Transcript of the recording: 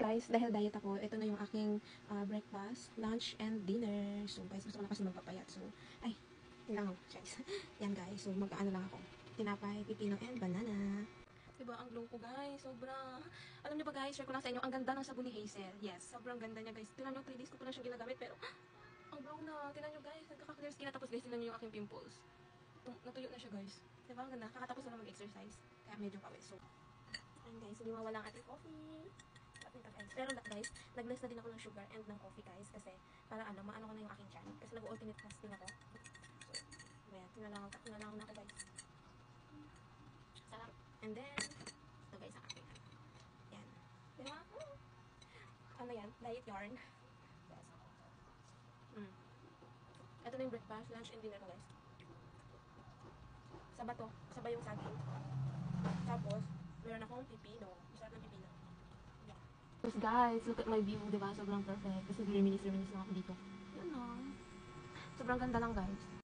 Guys, dahil diet ako, ito na yung aking breakfast, lunch, and dinner. So guys, gusto ko na kasi magpapayat. So, ay, yun lang ako, guys. Yan guys, so mag-ano lang ako. Tinapay, pipino, and banana. Diba, ang glow ko guys, sobra. Alam niyo ba guys, share ko lang sa inyo, ang ganda ng sabon ni Hazel. Yes, sobrang ganda niya guys. Tinan niyo, 3 days ko pa lang siyang ginagamit, pero ang glow na. Tinan niyo guys, nagkaka-clear skin na. Tapos guys, tinan niyo yung aking pimples. Natuyo na siya guys. Diba, ang ganda. Kakatapos na lang mag-exercise. Kaya medyo pawis. So, and guys, hindi mawala ang ating coffee. Pero guys, nag-less na din ako ng sugar and ng coffee guys. Kasi, para ano, maano ko na yung aking chan. Kasi nag-alternate fasting ako. So, ayan, tinalangan na ako guys. Sarap. And then, ito guys ang aking ano. Yan. Diba? Ano yan? Diet yarn. Yes. Ito na yung breakfast, lunch, and dinner ko guys. Sabay yung saging. Tapos, meron akong pipino. Masarap ng pipino. Yes guys, look at my view, diba? Sobrang perfect. Kasi reminis lang ako dito. Yan o. Sobrang ganda lang guys.